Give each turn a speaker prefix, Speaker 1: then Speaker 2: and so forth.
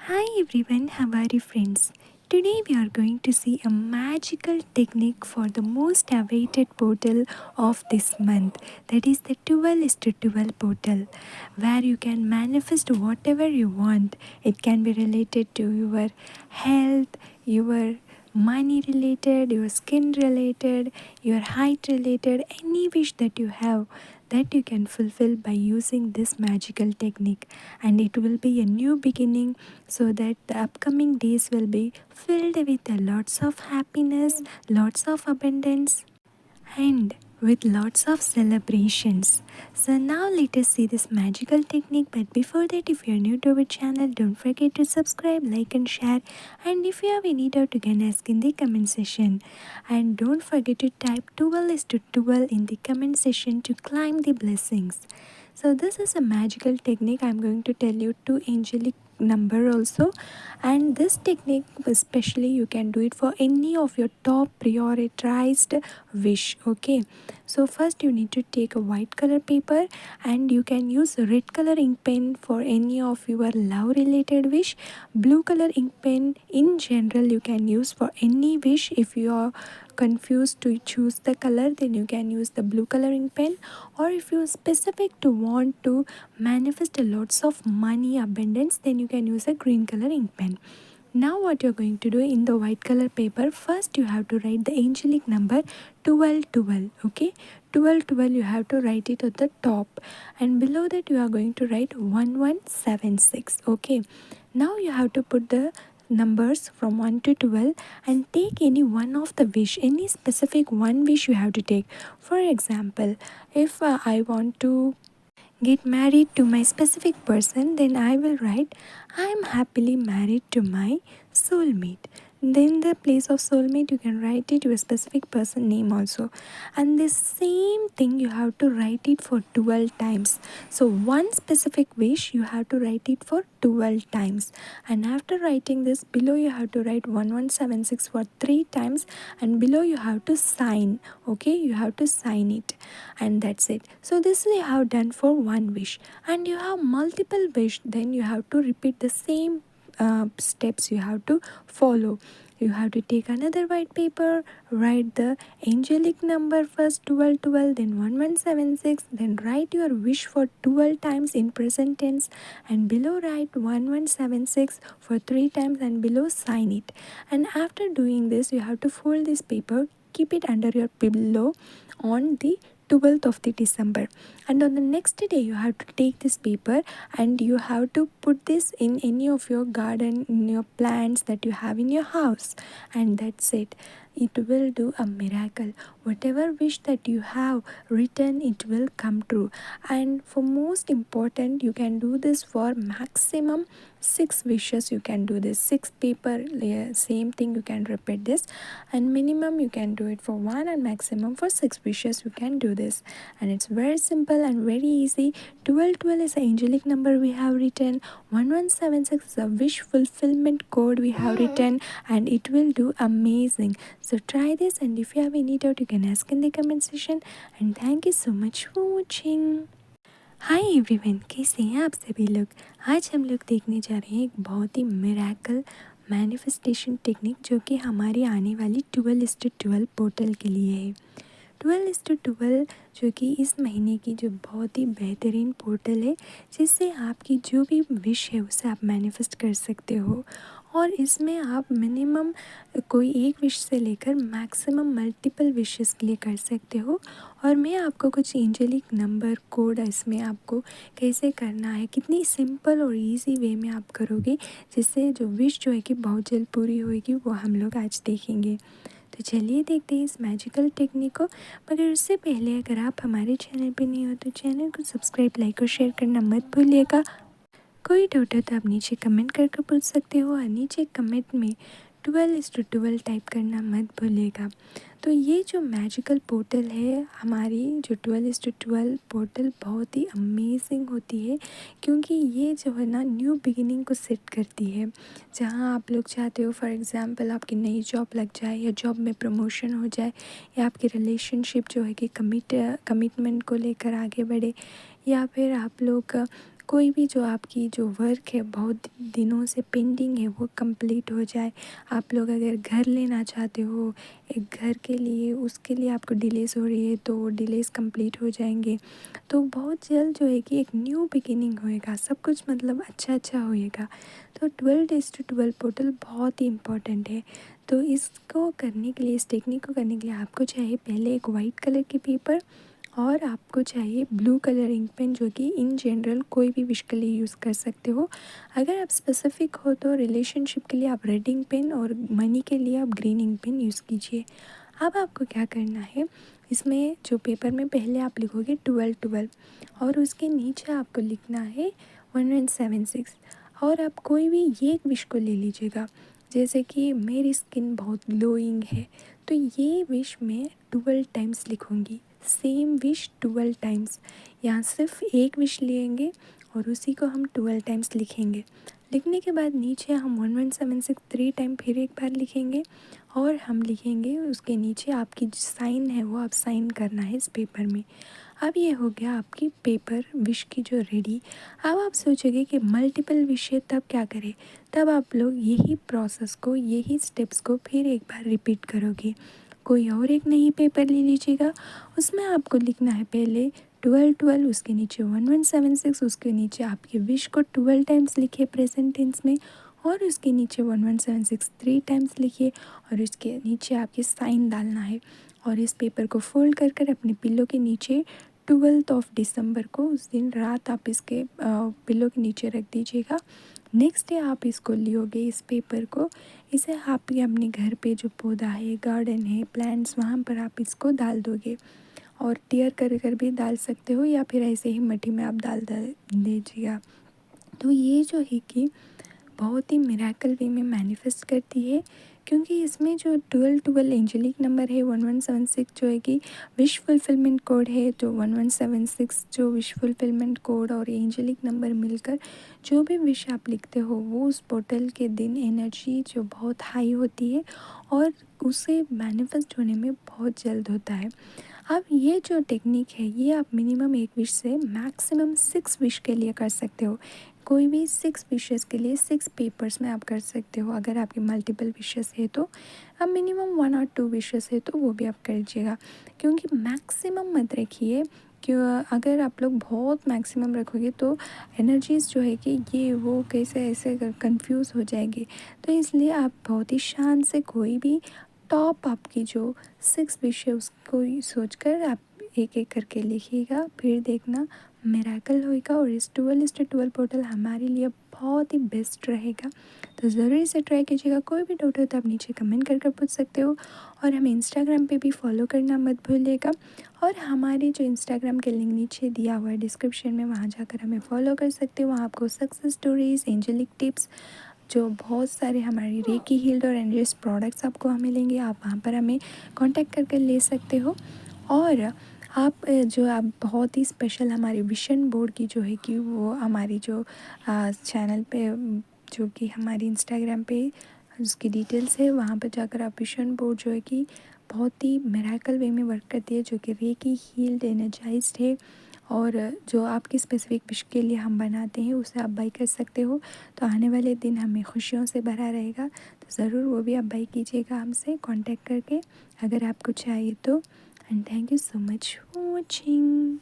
Speaker 1: Hi everyone, how are you friends? Today we are going to see a magical technique for the most awaited portal of this month, that is the 12 is to 12 portal, where you can manifest whatever you want. It can be related to your health, your money related, your skin related, your height related, any wish that you have that you can fulfill by using this magical technique, and it will be a new beginning so that the upcoming days will be filled with a lots of happiness, lots of abundance, and with lots of celebrations. So now let us see this magical technique. But before that, if you are new to our channel, don't forget to subscribe, like and share. And if you have any doubt, you can ask in the comment section. And don't forget to type 12 is to 12 in the comment section to claim the blessings. So this is a magical technique. I'm going to tell you two angelic number also, and this technique especially you can do it for any of your top prioritized wish. Okay, so first you need to take a white color paper, and you can use red color ink pen for any of your love related wish. Blue color ink pen in general you can use for any wish. If you are confused to choose the color, then you can use the blue color ink pen, or if you are specific to want to manifest a lots of money abundance, then you can use a green color ink pen. Now what you're going to do in the white color paper, first you have to write the angelic number 1212. Okay, 1212 you have to write it at the top, and below that you are going to write 1176. Okay, now you have to put the numbers from 1 to 12 and take any one of the wish, any specific one wish you have to take. For example, if I want to get married to my specific person, then I will write I am happily married to my soulmate. Then the place of soulmate you can write it your specific person name also, and the same thing you have to write it for 12 times. So one specific wish you have to write it for 12 times, and after writing this, below you have to write 1176 for 3 times, and below you have to sign. Okay, you have to sign it, and that's it. So this you have done for one wish, and you have multiple wish, then you have to repeat the same steps you have to follow. You have to take another white paper, write the angelic number first 1212, then 1176, then write your wish for 12 times in present tense, and below write 1176 for 3 times, and below sign it. And after doing this, you have to fold this paper, keep it under your pillow on the 12th of the December, and on the next day you have to take this paper and you have to put this in any of your garden, in your plants that you have in your house, and that's it. It will do a miracle. Whatever wish that you have written, it will come true. And for most important, you can do this for maximum 6 wishes. You can do this 6 paper, same thing you can repeat this, and minimum you can do it for 1, and maximum for 6 wishes you can do this. And it's very simple and very easy. 1212 is the angelic number we have written, 1176 is a wish fulfillment code we have written, and it will do amazing. So try this, and if you have any doubt you can ask in the comment section. And thank you so much for watching. Hi everyone, कैसे हैं आप सभी लोग। आज हम लोग देखने जा रहे हैं एक बहुत ही मिरेकल मैनिफेस्टेशन टेक्निक, जो कि हमारी आने वाली 12:12 पोर्टल के लिए है। 12:12 जो कि इस महीने की जो बहुत ही बेहतरीन पोर्टल है, जिससे आपकी जो भी विश है उसे आप मैनिफेस्ट कर सकते हो। और इसमें आप मिनिमम कोई एक विश से लेकर मैक्सिमम मल्टीपल विशेस के लिए कर सकते हो। और मैं आपको कुछ एंजेलिक नंबर कोड इसमें आपको कैसे करना है, कितनी सिंपल और इजी वे में आप करोगे, जिससे जो विश जो है कि बहुत जल्द पूरी होगी, वो हम लोग आज देखेंगे। तो चलिए देखते हैं इस मैजिकल टेक्निक को। मगर उससे पहले अगर आप हमारे चैनल पे नहीं हो तो चैनल को सब्सक्राइब, लाइक और शेयर करना मत भूलिएगा। कोई डाउट हो तो आप नीचे कमेंट करके पूछ सकते हो, और नीचे कमेंट में 12:12 टाइप करना मत भूलिएगा। तो ये जो मैजिकल पोर्टल है हमारी, जो 12:12 पोर्टल बहुत ही अमेजिंग होती है, क्योंकि ये जो है ना न्यू बिगिनिंग को सेट करती है। जहाँ आप लोग चाहते हो, फॉर एग्ज़ाम्पल आपकी नई जॉब लग जाए, या जॉब में प्रमोशन हो जाए, या आपकी रिलेशनशिप जो है कि कमिटमेंट को लेकर आगे बढ़े, या फिर आप लोग कोई भी जो आपकी जो वर्क है बहुत दिनों से पेंडिंग है वो कंप्लीट हो जाए। आप लोग अगर घर लेना चाहते हो एक घर के लिए, उसके लिए आपको डिलेस हो रही है तो वो डिलेस कंप्लीट हो जाएंगे। तो बहुत जल्द जो है कि एक न्यू बिगिनिंग होएगा, सब कुछ मतलब अच्छा अच्छा होएगा। तो 12:12 पोर्टल बहुत ही इम्पोर्टेंट है। तो इसको करने के लिए, इस टेक्निक को करने के लिए आपको चाहिए पहले एक वाइट कलर की पेपर और आपको चाहिए ब्लू कलर इंक पेन, जो कि इन जनरल कोई भी विश के लिए यूज़ कर सकते हो। अगर आप स्पेसिफिक हो तो रिलेशनशिप के लिए आप रेड इंक पेन और मनी के लिए आप ग्रीन इंक पेन यूज़ कीजिए। अब आपको क्या करना है, इसमें जो पेपर में पहले आप लिखोगे 12 और उसके नीचे आपको लिखना है 1176। और आप कोई भी एक विश को ले लीजिएगा, जैसे कि मेरी स्किन बहुत ग्लोइंग है, तो ये विश मैं 12 टाइम्स लिखूँगी। सेम विश 12 टाइम्स, यहाँ सिर्फ एक विश लेंगे और उसी को हम 12 टाइम्स लिखेंगे। लिखने के बाद नीचे हम 1176 3 टाइम फिर एक बार लिखेंगे और हम लिखेंगे उसके नीचे आपकी जो साइन है वो आप साइन करना है इस पेपर में। अब ये हो गया आपकी पेपर विश की जो रेडी। अब आप सोचोगे कि मल्टीपल विश है तब क्या करें, तब आप लोग यही प्रोसेस को, यही स्टेप्स को फिर एक बार रिपीट करोगे। कोई और एक नई पेपर ले लीजिएगा, उसमें आपको लिखना है पहले 12 उसके नीचे 1176, उसके नीचे आपके विश को 12 टाइम्स लिखिए प्रेजेंट टेंस में और उसके नीचे 1176 3 टाइम्स लिखिए और उसके नीचे आपके साइन डालना है। और इस पेपर को फोल्ड कर कर अपने पिल्लो के नीचे 12 दिसंबर को, उस दिन रात आप इसके पिल्लो के नीचे रख दीजिएगा। नेक्स्ट डे आप इसको लियोगे इस पेपर को, इसे आप अपने घर पे जो पौधा है, गार्डन है, प्लांट्स, वहाँ पर आप इसको डाल दोगे और टीयर कर कर भी डाल सकते हो या फिर ऐसे ही मिट्टी में आप डाल दीजिएगा। तो ये जो है कि बहुत ही मिरेकल वे में मैनिफेस्ट करती है, क्योंकि इसमें जो 12 एंजेलिक नंबर है, 1176 जो है कि विश फुलफिलमेंट कोड है, तो 1176 जो विश फुलफिलमेंट कोड और एंजेलिक नंबर मिलकर जो भी विश आप लिखते हो वो उस पोर्टल के दिन एनर्जी जो बहुत हाई होती है और उसे मैनिफेस्ट होने में बहुत जल्द होता है। अब ये जो टेक्निक है ये आप मिनिमम एक विश से मैक्सिमम 6 विश के लिए कर सकते हो। कोई भी 6 विशेस के लिए 6 पेपर्स में आप कर सकते हो। अगर आपके मल्टीपल विशेस है तो अब मिनिमम 1 और 2 विशेस है तो वो भी आप कर लीजिएगा, क्योंकि मैक्सिमम मत रखिए। क्यों, अगर आप लोग बहुत मैक्सिमम रखोगे तो एनर्जीज़ जो है कि ये वो कैसे ऐसे कंफ्यूज हो जाएगी। तो इसलिए आप बहुत ही शांत से कोई भी टॉप आपकी जो 6 विश है उसको ही सोचकर आप एक एक करके लिखिएगा, फिर देखना मिरेकल होएगा और इस 12:12 पोर्टल हमारे लिए बहुत ही बेस्ट रहेगा। तो ज़रूर इसे ट्राई कीजिएगा। कोई भी डाउट हो तो आप नीचे कमेंट कर कर पूछ सकते हो और हमें इंस्टाग्राम पे भी फॉलो करना मत भूलिएगा। और हमारे जो इंस्टाग्राम के लिंक नीचे दिया हुआ है डिस्क्रिप्शन में, वहाँ जाकर हमें फॉलो कर सकते हो। वहाँ आपको सक्सेस स्टोरीज़, एंजेलिक टिप्स, जो बहुत सारे हमारी रेकी हील्ड और एनरिच प्रोडक्ट्स आपको वहाँ मिलेंगे। आप वहाँ पर हमें कांटेक्ट करके ले सकते हो। और आप जो आप बहुत ही स्पेशल हमारे विशन बोर्ड की जो है कि वो हमारी जो चैनल पे, जो कि हमारी इंस्टाग्राम पे उसकी डिटेल्स है, वहाँ पर जाकर आप विशन बोर्ड जो है कि बहुत ही मिरेकल वे में वर्क करती है, जो कि रेकी हील्ड एनर्जाइज्ड है और जो आपकी स्पेसिफिक विश के लिए हम बनाते हैं उसे आप बाई कर सकते हो। तो आने वाले दिन हमें खुशियों से भरा रहेगा, तो ज़रूर वो भी आप बाई कीजिएगा हमसे कांटेक्ट करके अगर आपको चाहिए तो। And thank you so much for watching.